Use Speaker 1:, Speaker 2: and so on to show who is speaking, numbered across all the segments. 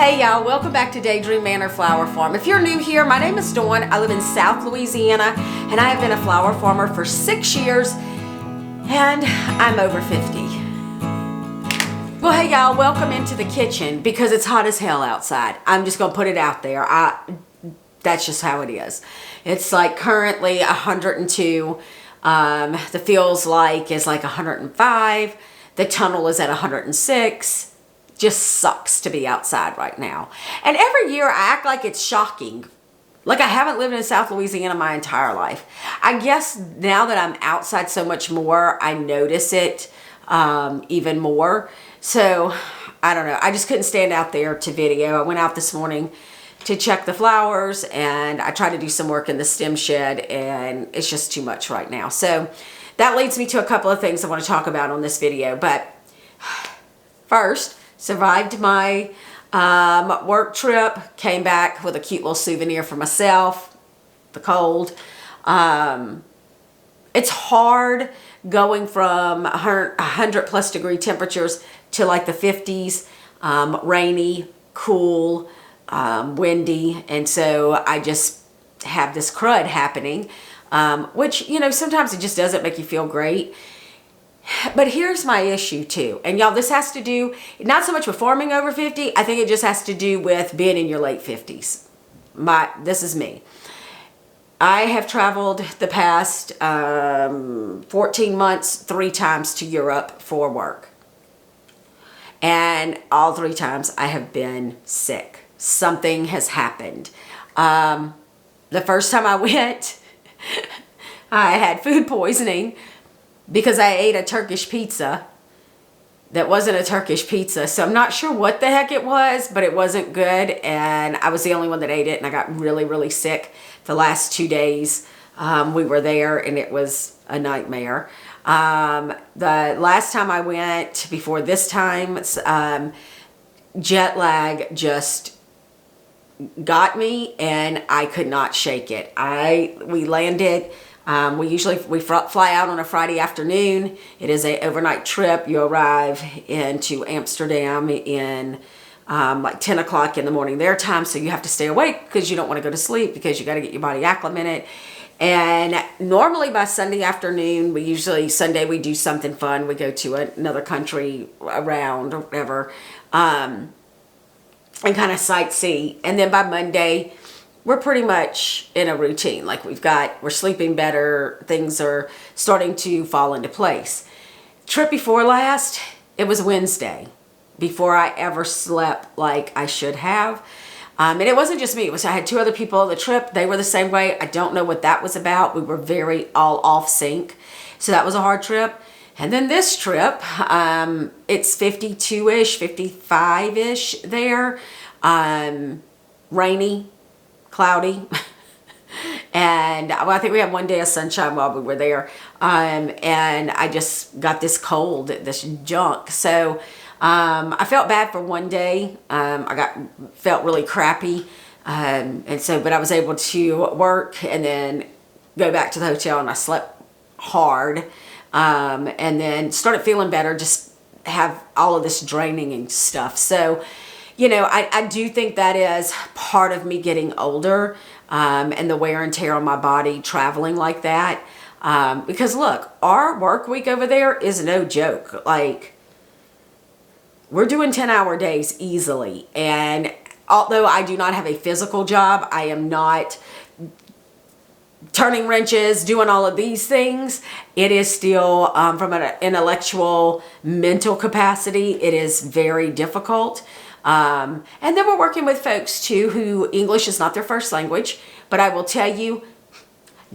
Speaker 1: Hey y'all, welcome back to Daydream Manor Flower Farm. If you're new here, my name is Dawn. I live in South Louisiana and I have been a flower farmer for 6 years and I'm over 50. Well, hey y'all, welcome into the kitchen because it's hot as hell outside. I'm just gonna put it out there. That's just how it is. It's like currently 102. The feels like is like 105. The tunnel is at 106. Just sucks to be outside right now. And every year I act like it's shocking. Like I haven't lived in South Louisiana my entire life. I guess now that I'm outside so much more, I notice it even more. So I don't know. I just couldn't stand out there to video. I went out this morning to check the flowers and I tried to do some work in the stem shed and it's just too much right now. So that leads me to a couple of things I want to talk about on this video. But first, survived my work trip, came back with a cute little souvenir for myself, the cold. It's hard going from 100 plus degree temperatures to like the 50s, rainy, cool, windy. And so I just have this crud happening, which, you know, sometimes it just doesn't make you feel great. But here's my issue too. And y'all, this has to do, not so much with farming over 50. I think it just has to do with being in your late 50s. This is me. I have traveled the past 14 months 3 times to Europe for work. And all 3 times I have been sick. Something has happened. The first time I went, I had food poisoning because I ate a Turkish pizza that wasn't a Turkish pizza. So I'm not sure what the heck it was, but it wasn't good. And I was the only one that ate it. And I got really, really sick the last 2 days we were there. And it was a nightmare. The last time I went before this time, jet lag just got me and I could not shake it. We landed. We fly out on a Friday afternoon. It is an overnight trip. You arrive into Amsterdam in like 10 o'clock in the morning their time. So you have to stay awake because you don't want to go to sleep because you got to get your body acclimated. And normally by Sunday afternoon, Sunday we do something fun. We go to another country around or whatever and kind of sightsee. And then by Monday, we're pretty much in a routine. Like we're sleeping better. Things are starting to fall into place. Trip before last, it was Wednesday before I ever slept like I should have. And it wasn't just me. I had 2 other people on the trip. They were the same way. I don't know what that was about. We were very all off sync. So that was a hard trip. And then this trip, it's 52-ish, 55-ish there. Rainy, cloudy, and I think we had 1 day of sunshine while we were there, and I just got this cold, this junk. So I felt bad for 1 day. Felt really crappy, but I was able to work and then go back to the hotel, and I slept hard, and then started feeling better. Just have all of this draining and stuff. So, you know, I do think that is part of me getting older and the wear and tear on my body traveling like that. Because look, our work week over there is no joke. Like, we're doing 10-hour days easily. And although I do not have a physical job, I am not turning wrenches, doing all of these things. It is still, from an intellectual, mental capacity, it is very difficult. And then we're working with folks too who English is not their first language, but I will tell you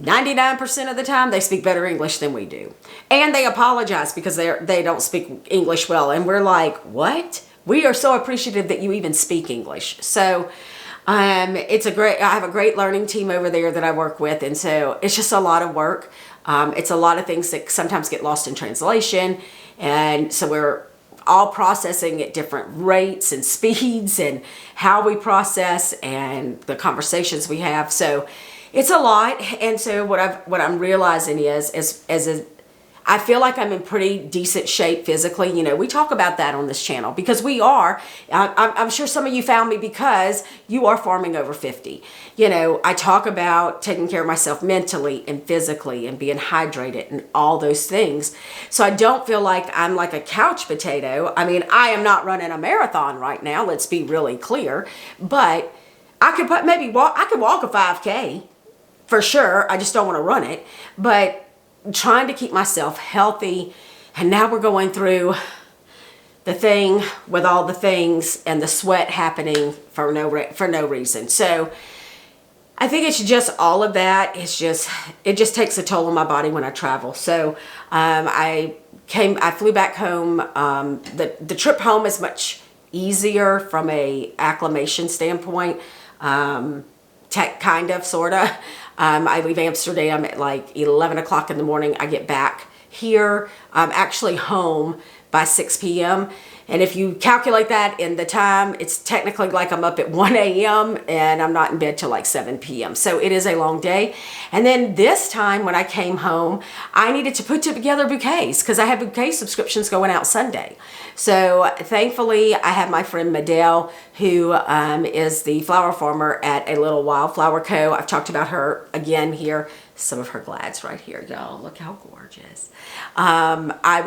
Speaker 1: 99% of the time they speak better English than we do. And they apologize because they don't speak English well. And we're like, what? We are so appreciative that you even speak English. So I have a great learning team over there that I work with. And so it's just a lot of work. It's a lot of things that sometimes get lost in translation. And so we're all processing at different rates and speeds and how we process and the conversations we have. So it's a lot. And so what I'm realizing is I feel like I'm in pretty decent shape physically. You know, we talk about that on this channel because we are. I'm sure some of you found me because you are farming over 50. You know, I talk about taking care of myself mentally and physically and being hydrated and all those things. So I don't feel like I'm like a couch potato. I mean, I am not running a marathon right now. Let's be really clear. But I could maybe walk. I could walk a 5K for sure. I just don't want to run it. But trying to keep myself healthy, and now we're going through the thing with all the things and the sweat happening for no reason. So I think it's just all of that. It just takes a toll on my body when I travel. So I flew back home. The trip home is much easier from a acclimation standpoint. Kind of, sort of. I leave Amsterdam at like 11 o'clock in the morning. I get back here. I'm actually home by 6 p.m. And if you calculate that in the time, it's technically like I'm up at 1 a.m. and I'm not in bed till like 7 p.m. So it is a long day. And then this time when I came home, I needed to put together bouquets because I have bouquet subscriptions going out Sunday. So thankfully, I have my friend Medell, who is the flower farmer at a little Wildflower Co. I've talked about her again here. Some of her glads right here, y'all. Look how gorgeous. I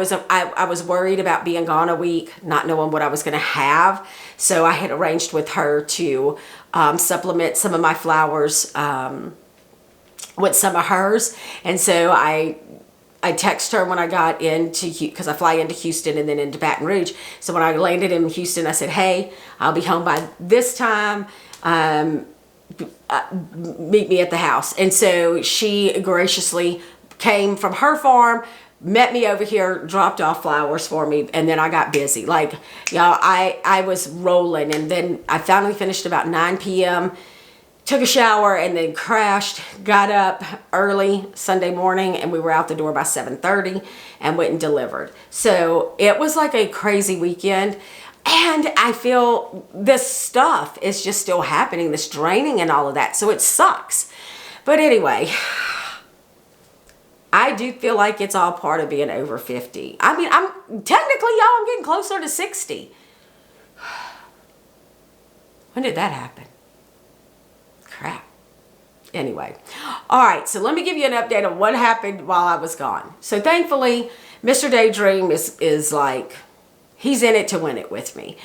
Speaker 1: was worried about being gone a week, not knowing what I was going to have. So I had arranged with her to supplement some of my flowers with some of hers. And so I texted her when I got into, because I fly into Houston and then into Baton Rouge. So when I landed in Houston, I said, hey, I'll be home by this time. Meet me at the house. And so she graciously came from her farm, met me over here, dropped off flowers for me, and then I got busy. Like, y'all, I was rolling, and then I finally finished about 9 p.m., took a shower, and then crashed, got up early Sunday morning, and we were out the door by 7:30 and went and delivered. So it was like a crazy weekend. And I feel this stuff is just still happening, this draining and all of that. So it sucks. But anyway, I do feel like it's all part of being over 50. I mean, I'm technically, y'all, I'm getting closer to 60. When did that happen? Crap. Anyway. All right. So let me give you an update on what happened while I was gone. So thankfully, Mr. Daydream is like, he's in it to win it with me.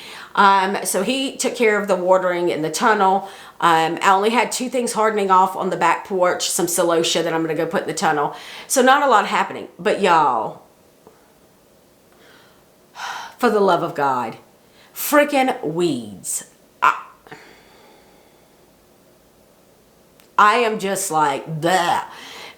Speaker 1: So he took care of the watering in the tunnel. I only had 2 things hardening off on the back porch, some celosia that I'm going to go put in the tunnel. So not a lot happening. But y'all, for the love of God, freaking weeds. I am just like, bleh.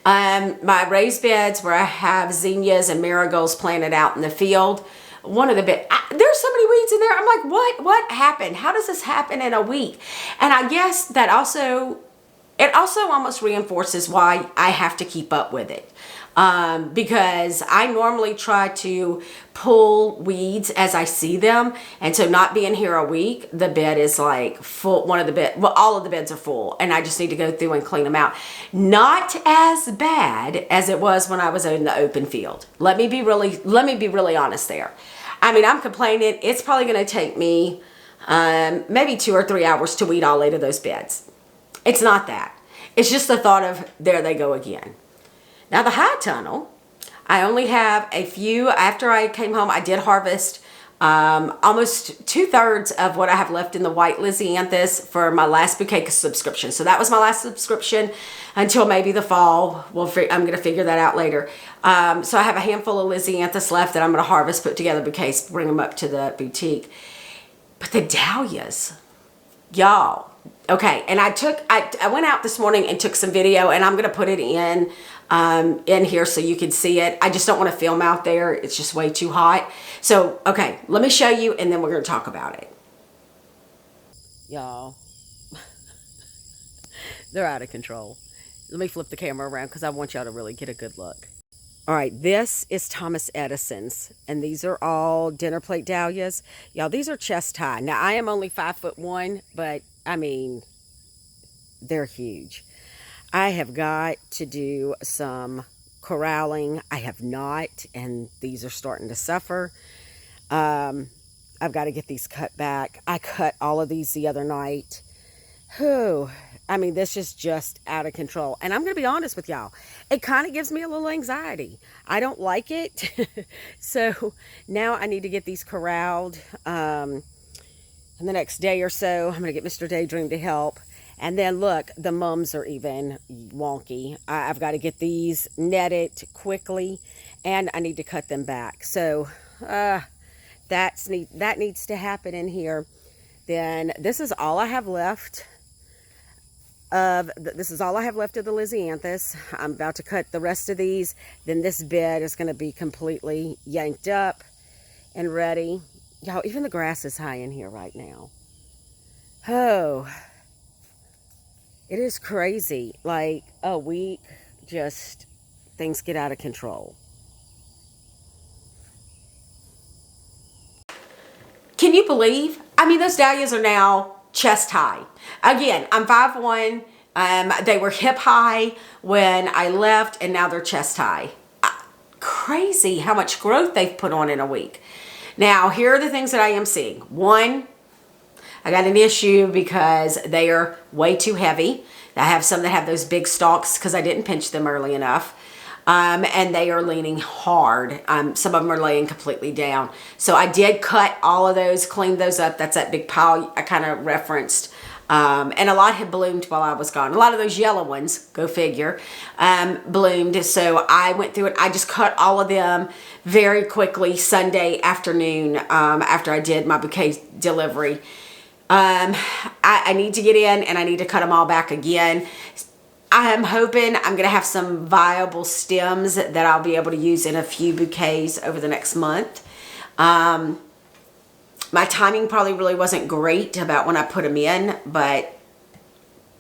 Speaker 1: My raised beds where I have zinnias and marigolds planted out in the field, one of the there's so many weeds in there. I'm like, what happened? How does this happen in a week? And I guess that it also almost reinforces why I have to keep up with it. Because I normally try to pull weeds as I see them. And so not being here a week, the bed is like full. All of the beds are full, and I just need to go through and clean them out. Not as bad as it was when I was in the open field. Let me be really honest there. I mean, I'm complaining. It's probably going to take me maybe 2 or 3 hours to weed all 8 of those beds. It's not that. It's just the thought of, there they go again. Now the high tunnel, I only have a few. After I came home, I did harvest almost 2/3 of what I have left in the white lysianthus for my last bouquet subscription. So that was my last subscription until maybe the fall. I'm going to figure that out later. So I have a handful of lysianthus left that I'm going to harvest, put together bouquets, bring them up to the boutique. But the dahlias, y'all. Okay, and I went out this morning and took some video, and I'm going to put it in here so you can see it. I just don't want to film out there. It's just way too hot. So, okay, let me show you, and then we're going to talk about it. Y'all, they're out of control. Let me flip the camera around because I want y'all to really get a good look. All right, this is Thomas Edison's, and these are all dinner plate dahlias. Y'all, these are chest high. Now, I am only 5'1", but I mean, they're huge. I have got to do some corralling. I have not, and these are starting to suffer. I've got to get these cut back. I cut all of these the other night. Whew. I mean, this is just out of control. And I'm going to be honest with y'all. It kind of gives me a little anxiety. I don't like it. So now I need to get these corralled. In the next day or so, I'm going to get Mr. Daydream to help. And then look, the mums are even wonky. I've got to get these netted quickly, and I need to cut them back. So that needs to happen in here. Then this is all I have left of the Lisianthus. I'm about to cut the rest of these. Then this bed is going to be completely yanked up and ready. Y'all, even the grass is high in here right now. Oh, it is crazy. Like a week, just things get out of control. Can you believe? I mean, those dahlias are now chest high. Again, I'm 5'1". They were hip high when I left, and now they're chest high. Crazy how much growth they've put on in a week. Now, here are the things that I am seeing. One, I got an issue because they are way too heavy. I have some that have those big stalks because I didn't pinch them early enough. And they are leaning hard. Some of them are laying completely down. So I did cut all of those, cleaned those up. That's that big pile I kind of referenced. And a lot had bloomed while I was gone. A lot of those yellow ones, go figure, bloomed. So I went through it. I just cut all of them very quickly Sunday afternoon after I did my bouquet delivery. I need to get in and I need to cut them all back again. I am hoping I'm going to have some viable stems that I'll be able to use in a few bouquets over the next month. My timing probably really wasn't great about when I put them in, but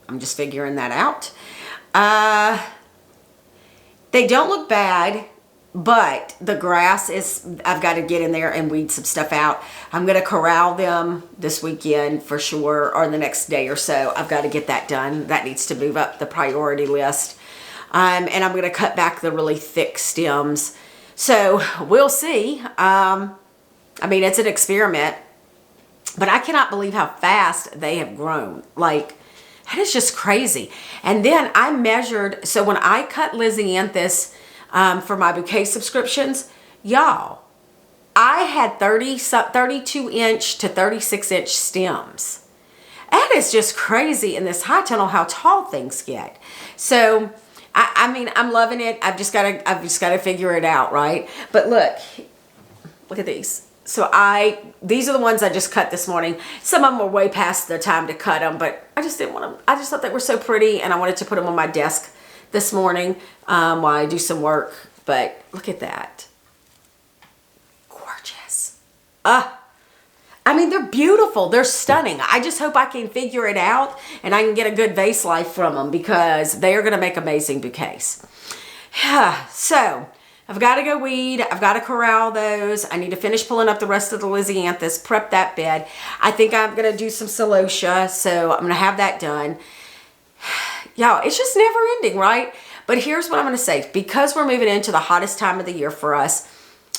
Speaker 1: I'm just figuring that out. They don't look bad, but the grass is, I've got to get in there and weed some stuff out. I'm going to corral them this weekend for sure, or the next day or so. I've got to get that done. That needs to move up the priority list. And I'm going to cut back the really thick stems. So we'll see. I mean, it's an experiment, but I cannot believe how fast they have grown. Like, that is just crazy. And then I measured, so when I cut Lisianthus for my bouquet subscriptions, y'all, I had 32-inch to 36-inch stems. That is just crazy in this high tunnel how tall things get. So, I mean, I'm loving it. I've just got to figure it out, right? But look at these. So these are the ones I just cut this morning. Some of them were way past the time to cut them, but I just didn't want them. I just thought they were so pretty, and I wanted to put them on my desk this morning while I do some work. But look at that. Gorgeous. I mean, they're beautiful. They're stunning. I just hope I can figure it out and I can get a good vase life from them because they are going to make amazing bouquets. So I've got to go weed. I've got to corral those. I need to finish pulling up the rest of the Lisianthus, prep that bed. I think I'm going to do some celosia, so I'm going to have that done. Y'all, it's just never ending, right? But here's what I'm going to say. Because we're moving into the hottest time of the year for us,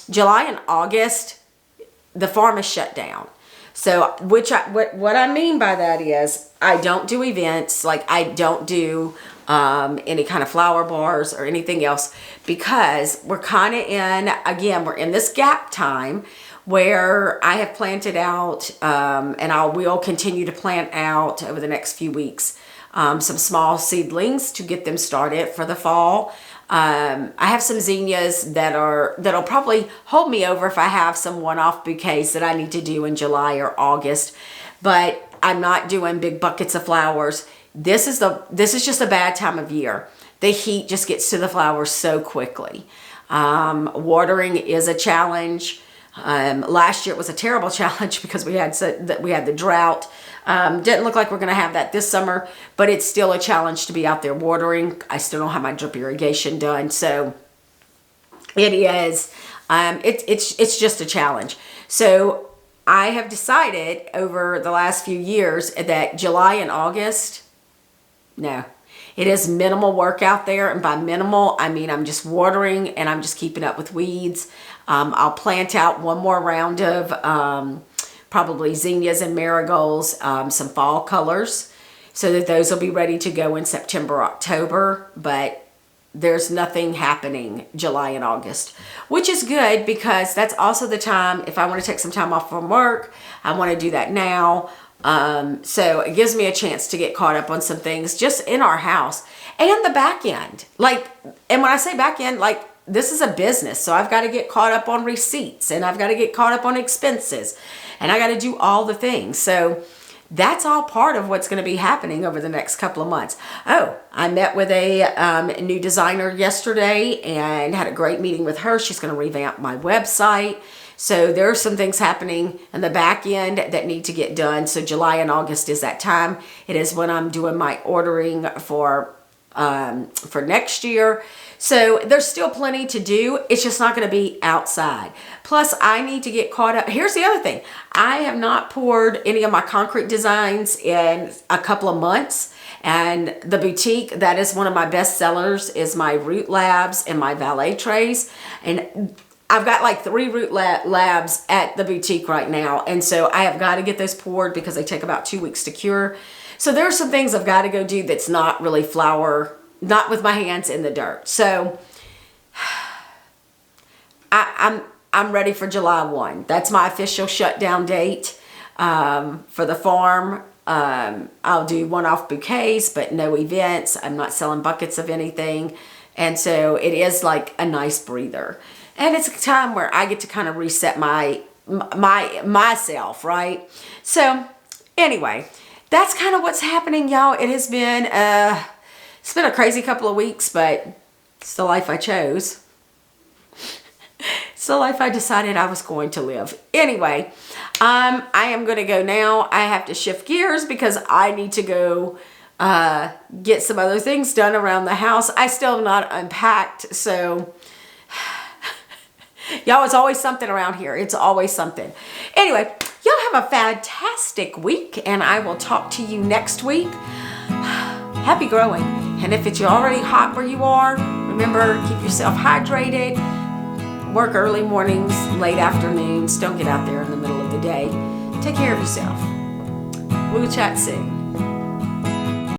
Speaker 1: July and August, the farm is shut down. So, what I mean by that is I don't do events, like I don't do any kind of flower bars or anything else because we're kind of we're in this gap time where I have planted out and I will continue to plant out over the next few weeks some small seedlings to get them started for the fall. I have some zinnias that'll probably hold me over if I have some one-off bouquets that I need to do in July or August, but I'm not doing big buckets of flowers. This is just a bad time of year. The heat just gets to the flowers so quickly. Watering is a challenge. Last year it was a terrible challenge because we had the drought. Didn't look like we're going to have that this summer, but it's still a challenge to be out there watering. I still don't have my drip irrigation done, so it is. It's just a challenge. So I have decided over the last few years that July and August, no. It is minimal work out there, and by minimal, I mean I'm just watering and I'm just keeping up with weeds. I'll plant out one more round of probably zinnias and marigolds, some fall colors, so that those will be ready to go in September, October, but there's nothing happening July and August, which is good because that's also the time, if I want to take some time off from work, I want to do that now. So it gives me a chance to get caught up on some things just in our house and the back end. Like, and when I say back end, like, this is a business, so I've got to get caught up on receipts and I've got to get caught up on expenses and I got to do all the things. So that's all part of what's going to be happening over the next couple of months. Oh, I met with a new designer yesterday and had a great meeting with her. She's going to revamp my website. So there are some things happening in the back end that need to get done. So July and August is that time. It is when I'm doing my ordering for next year. So there's still plenty to do. It's just not going to be outside. Plus, I need to get caught up. Here's the other thing. I have not poured any of my concrete designs in a couple of months. And the boutique, that is one of my best sellers, is my root labs and my valet trays. And I've got like 3 root labs at the boutique right now. And so I have got to get those poured because they take about 2 weeks to cure. So there are some things I've got to go do that's not really flower, not with my hands in the dirt. So I'm ready for July 1. That's my official shutdown date for the farm. I'll do one-off bouquets, but no events. I'm not selling buckets of anything. And so it is like a nice breather. And it's a time where I get to kind of reset myself, right? So anyway, that's kind of what's happening, y'all. It has been it's been a crazy couple of weeks, but it's the life I chose. It's the life I decided I was going to live. Anyway, I am going to go now. I have to shift gears because I need to go get some other things done around the house. I still have not unpacked, so y'all, it's always something around here. It's always something. Anyway, y'all have a fantastic week, and I will talk to you next week. Happy growing. And if it's already hot where you are, remember, keep yourself hydrated. Work early mornings, late afternoons. Don't get out there in the middle of the day. Take care of yourself. We'll chat soon.